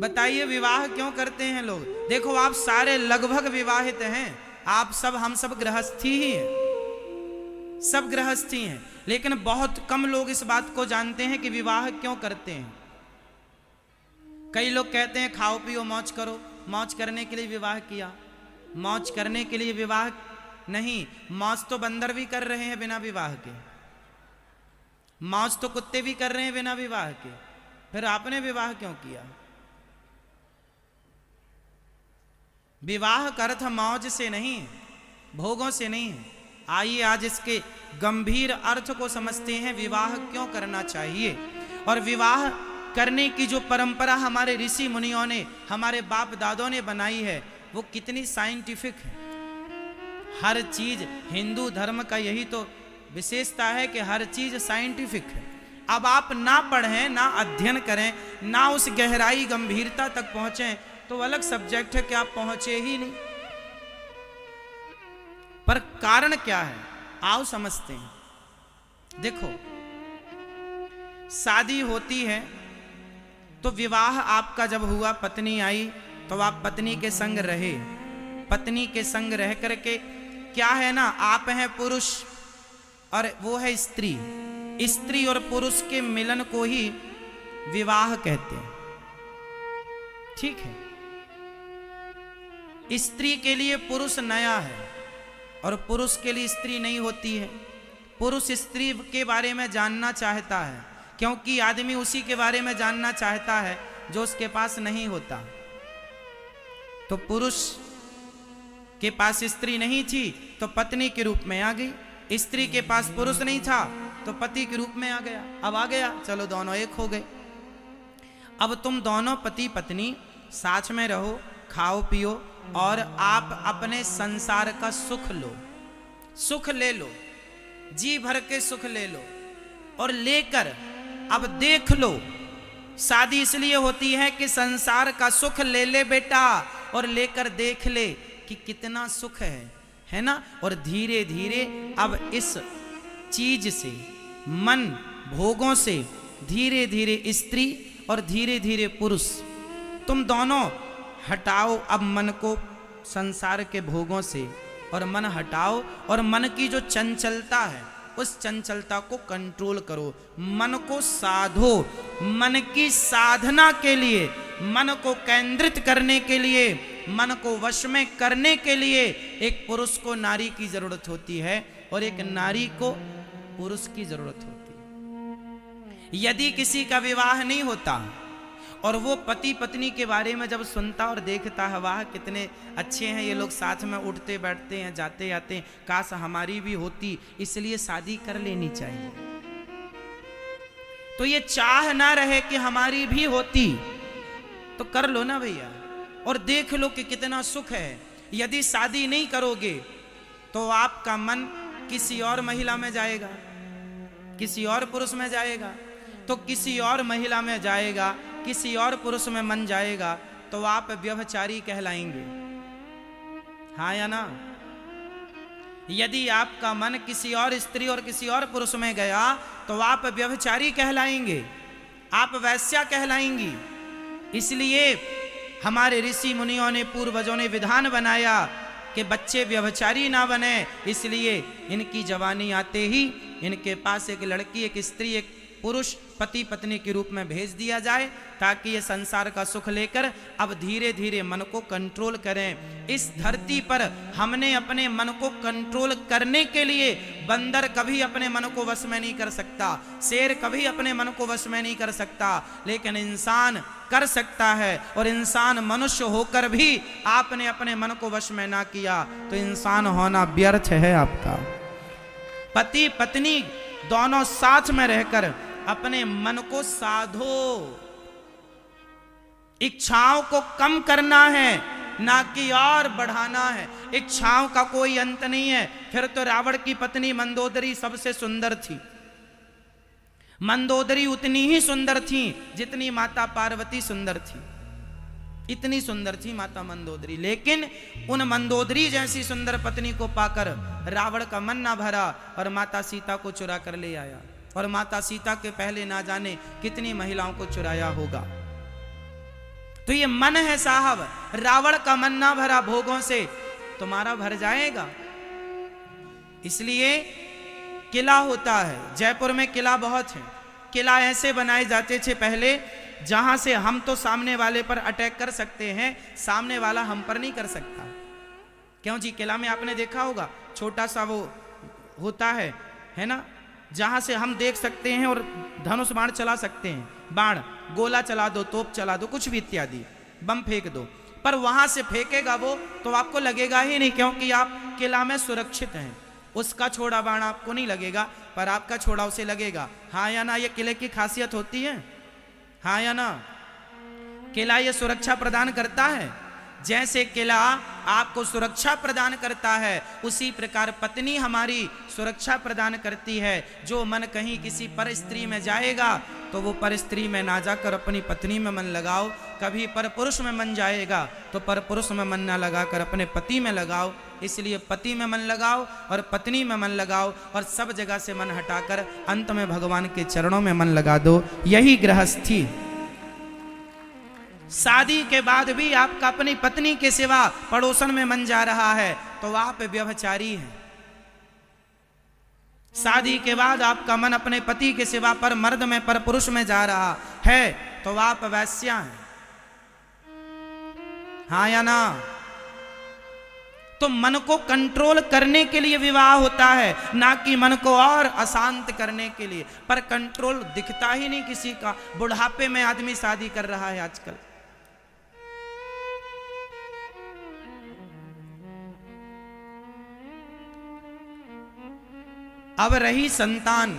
बताइए विवाह क्यों करते हैं लोग? देखो आप सारे लगभग विवाहित हैं, आप सब, हम सब गृहस्थी ही हैं, सब गृहस्थी हैं, लेकिन बहुत कम लोग इस बात को जानते हैं कि विवाह क्यों करते हैं। कई लोग कहते हैं खाओ पियो मौज करो, मौज करने के लिए विवाह किया। मौज करने के लिए विवाह नहीं, मौज तो बंदर भी कर रहे हैं बिना विवाह के, मौज तो कुत्ते भी कर रहे हैं बिना विवाह के, फिर आपने विवाह क्यों किया? विवाह का अर्थ मौज से नहीं, भोगों से नहीं है। आइए आज इसके गंभीर अर्थ को समझते हैं, विवाह क्यों करना चाहिए और विवाह करने की जो परंपरा हमारे ऋषि मुनियों ने, हमारे बाप दादों ने बनाई है, वो कितनी साइंटिफिक है। हर चीज, हिंदू धर्म का यही तो विशेषता है कि हर चीज साइंटिफिक है। अब आप ना पढ़ें, ना अध्ययन करें, ना उस गहराई गंभीरता तक पहुंचें तो अलग सब्जेक्ट है कि आप पहुंचे ही नहीं। पर कारण क्या है, आओ समझते हैं। देखो, शादी होती है तो विवाह आपका जब हुआ, पत्नी आई तो आप पत्नी के संग रहे। पत्नी के संग रह करके क्या है ना, आप हैं पुरुष और वो है स्त्री। स्त्री और पुरुष के मिलन को ही विवाह कहते हैं, ठीक है। स्त्री के लिए पुरुष नया है और पुरुष के लिए स्त्री नहीं होती है। पुरुष स्त्री के बारे में जानना चाहता है, क्योंकि आदमी उसी के बारे में जानना चाहता है जो उसके पास नहीं होता। तो पुरुष के पास स्त्री नहीं थी तो पत्नी के रूप में आ गई, स्त्री के पास पुरुष नहीं था तो पति के रूप में आ गया। अब आ गया, चलो दोनों एक हो गए। अब तुम दोनों पति पत्नी साथ में रहो, खाओ पियो और आप अपने संसार का सुख लो, सुख ले लो, जी भर के सुख ले लो। और लेकर अब देख लो, शादी इसलिए होती है कि संसार का सुख ले ले बेटा, और लेकर देख ले कि कितना सुख है ना। और धीरे धीरे अब इस चीज से, मन भोगों से, धीरे धीरे स्त्री और धीरे धीरे पुरुष, तुम दोनों हटाओ अब मन को संसार के भोगों से, और मन हटाओ और मन की जो चंचलता है उस चंचलता को कंट्रोल करो, मन को साधो। मन की साधना के लिए, मन को केंद्रित करने के लिए, मन को वश में करने के लिए एक पुरुष को नारी की जरूरत होती है और एक नारी को पुरुष की जरूरत होती है। यदि किसी का विवाह नहीं होता और वो पति पत्नी के बारे में जब सुनता और देखता है, वाह कितने अच्छे हैं ये लोग, साथ में उठते बैठते हैं, जाते आते हैं, काश हमारी भी होती, इसलिए शादी कर लेनी चाहिए। तो ये चाह ना रहे कि हमारी भी होती तो कर लो ना भैया, और देख लो कि कितना सुख है। यदि शादी नहीं करोगे तो आपका मन किसी और महिला में जाएगा, किसी और पुरुष में जाएगा, तो किसी और महिला में जाएगा, किसी और पुरुष में मन जाएगा, तो आप व्यभिचारी कहलाएंगे, हाँ या ना। यदि आपका मन किसी और स्त्री और किसी और पुरुष में गया तो आप व्यभिचारी कहलाएंगे, आप वैश्या कहलाएंगी। इसलिए हमारे ऋषि मुनियों ने, पूर्वजों ने विधान बनाया कि बच्चे व्यभिचारी ना बने, इसलिए इनकी जवानी आते ही इनके पास एक लड़की, एक स्त्री, एक पुरुष पति पत्नी के रूप में भेज दिया जाए, ताकि ये संसार का सुख लेकर अब धीरे धीरे मन को कंट्रोल करें। इस धरती पर हमने अपने मन को कंट्रोल करने के लिए, बंदर कभी अपने मन को वश में नहीं कर सकता, शेर कभी अपने मन को वश में नहीं कर सकता, लेकिन इंसान कर सकता है। और इंसान मनुष्य होकर भी आपने अपने मन को वश में ना किया तो इंसान होना व्यर्थ है आपका। पति पत्नी दोनों साथ में रहकर अपने मन को साधो। इच्छाओं को कम करना है, ना कि और बढ़ाना है। इच्छाओं का कोई अंत नहीं है। फिर तो रावण की पत्नी मंदोदरी सबसे सुंदर थी। मंदोदरी उतनी ही सुंदर थी जितनी माता पार्वती सुंदर थी। इतनी सुंदर थी माता मंदोदरी, लेकिन उन मंदोदरी जैसी सुंदर पत्नी को पाकर रावण का मन ना भरा और माता सीता को चुरा कर ले आया। और माता सीता के पहले ना जाने कितनी महिलाओं को चुराया होगा। तो ये मन है साहब, रावण का मन ना भरा भोगों से, तुम्हारा भर जाएगा। इसलिए किला होता है, जयपुर में किला बहुत है। किला ऐसे बनाए जाते थे पहले, जहां से हम तो सामने वाले पर अटैक कर सकते हैं, सामने वाला हम पर नहीं कर सकता। क्यों जी? किला में आपने देखा होगा छोटा सा वो होता है ना, जहां से हम देख सकते हैं और धनुष बाण चला सकते हैं, बाण गोला चला दो, तोप चला दो, कुछ भी इत्यादि, बम फेंक दो। पर वहां से फेंकेगा वो तो आपको लगेगा ही नहीं, क्योंकि आप किला में सुरक्षित हैं। उसका छोड़ा बाण आपको नहीं लगेगा, पर आपका छोड़ा उसे लगेगा। हाँ या ना? ये किले की खासियत होती है, हाँ या ना? किला ये सुरक्षा प्रदान करता है। जैसे किला आपको सुरक्षा प्रदान करता है, उसी प्रकार पत्नी हमारी सुरक्षा प्रदान करती है। जो मन कहीं किसी पर स्त्री में जाएगा तो वो पर स्त्री में ना जाकर अपनी पत्नी में मन लगाओ। कभी पर पुरुष में मन जाएगा तो पर पुरुष में मन ना लगाकर अपने पति में लगाओ। इसलिए पति में मन लगाओ और पत्नी में मन लगाओ, और सब जगह से मन हटाकर अंत में भगवान के चरणों में मन लगा दो। यही गृहस्थी। शादी के बाद भी आपका अपनी पत्नी के सिवा पड़ोसन में मन जा रहा है तो आप व्यभिचारी हैं। शादी के बाद आपका मन अपने पति के सिवा पर मर्द में, पर पुरुष में जा रहा है तो आप वैश्या हैं। हाँ या ना? तो मन को कंट्रोल करने के लिए विवाह होता है, ना कि मन को और अशांत करने के लिए। पर कंट्रोल दिखता ही नहीं किसी का। बुढ़ापे में आदमी शादी कर रहा है आजकल। अब रही संतान,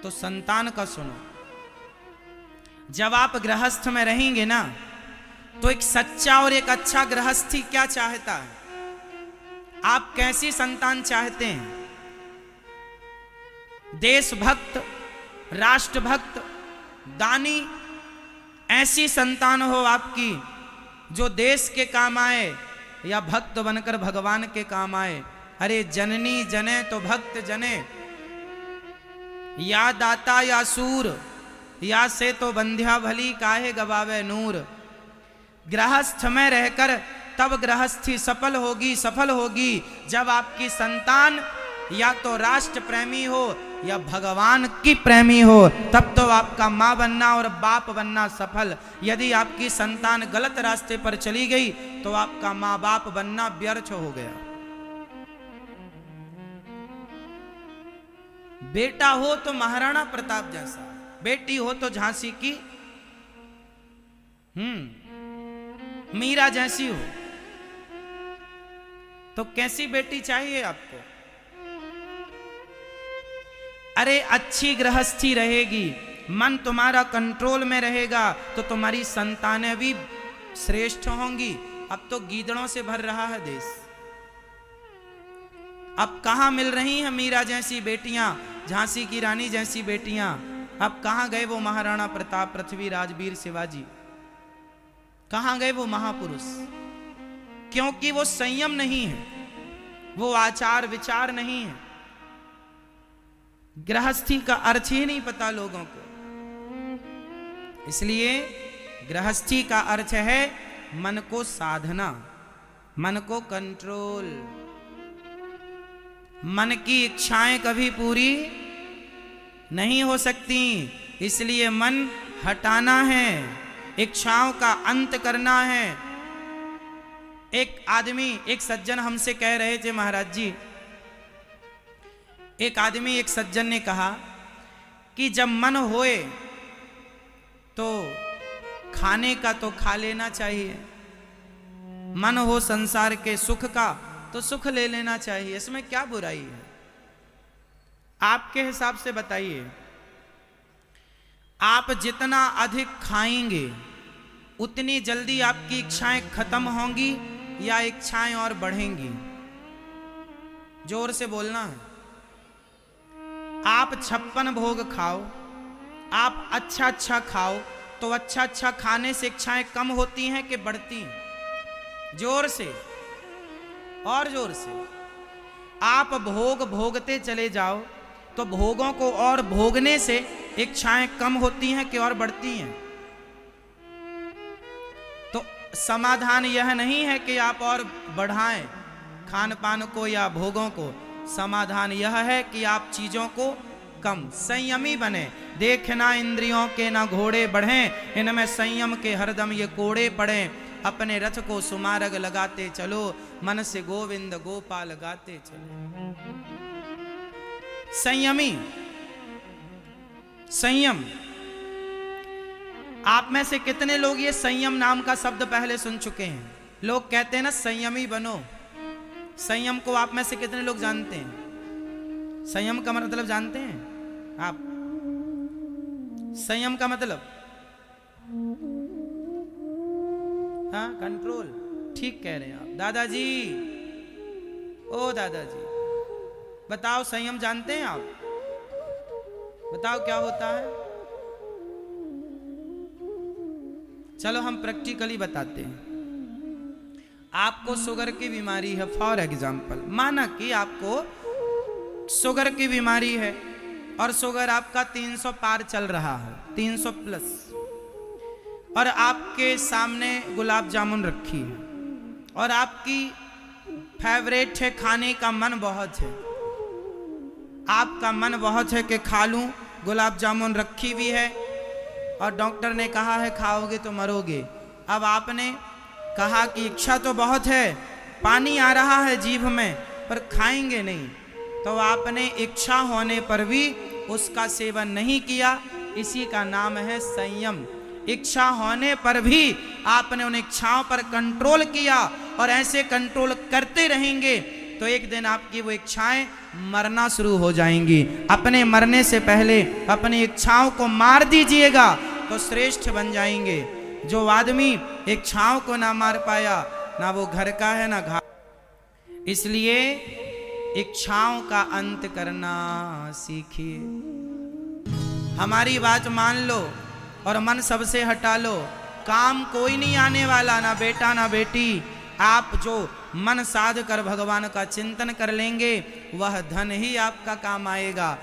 तो संतान का सुनो। जब आप गृहस्थ में रहेंगे ना, तो एक सच्चा और एक अच्छा गृहस्थी क्या चाहता है? आप कैसी संतान चाहते हैं? देशभक्त, राष्ट्रभक्त, दानी, ऐसी संतान हो आपकी जो देश के काम आए या भक्त बनकर भगवान के काम आए। अरे जननी जने तो भक्त जने, या दाता या सूर, या से तो बंध्या भली काहे गवावे नूर। गृहस्थ में रहकर तब गृहस्थी सफल होगी जब आपकी संतान या तो राष्ट्र प्रेमी हो या भगवान की प्रेमी हो, तब तो आपका माँ बनना और बाप बनना सफल। यदि आपकी संतान गलत रास्ते पर चली गई तो आपका माँ बाप बनना व्यर्थ हो गया। बेटा हो तो महाराणा प्रताप जैसा, बेटी हो तो झांसी की मीरा जैसी हो। तो कैसी बेटी चाहिए आपको? अरे अच्छी गृहस्थी रहेगी, मन तुम्हारा कंट्रोल में रहेगा तो तुम्हारी संतानें भी श्रेष्ठ होंगी। अब तो गीदड़ों से भर रहा है देश। अब कहां मिल रही हैं मीरा जैसी बेटियां, झांसी की रानी जैसी बेटियां? अब कहां गए वो महाराणा प्रताप, पृथ्वीराज, वीर शिवाजी? कहां गए वो महापुरुष? क्योंकि वो संयम नहीं है, वो आचार विचार नहीं है। गृहस्थी का अर्थ ही नहीं पता लोगों को। इसलिए गृहस्थी का अर्थ है मन को साधना, मन को कंट्रोल। मन की इच्छाएं कभी पूरी नहीं हो सकती, इसलिए मन हटाना है, इच्छाओं का अंत करना है। एक आदमी, एक सज्जन हमसे कह रहे थे, महाराज जी, एक सज्जन ने कहा कि जब मन होए तो खाने का तो खा लेना चाहिए, मन हो संसार के सुख का तो सुख ले लेना चाहिए, इसमें क्या बुराई है? आपके हिसाब से बताइए, आप जितना अधिक खाएंगे उतनी जल्दी आपकी इच्छाएं खत्म होंगी या इच्छाएं और बढ़ेंगी? जोर से बोलना है। आप 56 भोग खाओ, आप अच्छा अच्छा खाओ, तो अच्छा अच्छा खाने से इच्छाएं कम होती हैं कि बढ़ती हैं? जोर से और जोर से। आप भोग भोगते चले जाओ तो भोगों को और भोगने से इच्छाएं कम होती हैं कि और बढ़ती हैं? समाधान यह नहीं है कि आप और बढ़ाएं खान पान को या भोगों को। समाधान यह है कि आप चीजों को कम संयमी बने। देखना इंद्रियों के ना घोड़े बढ़ें, इनमें संयम के हरदम ये कोड़े पड़े। अपने रथ को सुमार्ग लगाते चलो, मन से गोविंद गोपाल गाते चलो। संयमी, संयम। आप में से कितने लोग ये संयम नाम का शब्द पहले सुन चुके हैं? लोग कहते हैं ना संयमी बनो। संयम को आप में से कितने लोग जानते हैं? संयम का मतलब जानते हैं आप? संयम का मतलब हाँ, कंट्रोल। ठीक कह रहे हैं आप दादाजी। ओ दादाजी, बताओ संयम जानते हैं आप? बताओ क्या होता है? चलो हम प्रैक्टिकली बताते हैं। आपको शुगर की बीमारी है, फॉर एग्जाम्पल माना कि आपको शुगर की बीमारी है और शुगर आपका 300 पार चल रहा है, 300 प्लस, और आपके सामने गुलाब जामुन रखी है और आपकी फेवरेट है, खाने का मन बहुत है, आपका मन बहुत है कि खा लूं, गुलाब जामुन रखी हुई है और डॉक्टर ने कहा है खाओगे तो मरोगे। अब आपने कहा कि इच्छा तो बहुत है, पानी आ रहा है जीभ में, पर खाएंगे नहीं, तो आपने इच्छा होने पर भी उसका सेवन नहीं किया। इसी का नाम है संयम। इच्छा होने पर भी आपने उन इच्छाओं पर कंट्रोल किया और ऐसे कंट्रोल करते रहेंगे तो एक दिन आपकी वो इच्छाएं मरना शुरू हो जाएंगी। अपने मरने से पहले अपनी इच्छाओं को मार दीजिएगा तो श्रेष्ठ बन जाएंगे। जो आदमी इच्छाओं को ना मार पाया, ना वो घर का है ना घाट। इसलिए इच्छाओं का अंत करना सीखिए। हमारी बात मान लो और मन सबसे हटा लो। काम कोई नहीं आने वाला, ना बेटा ना बेटी। आप जो मन साध कर भगवान का चिंतन कर लेंगे वह धन ही आपका काम आएगा।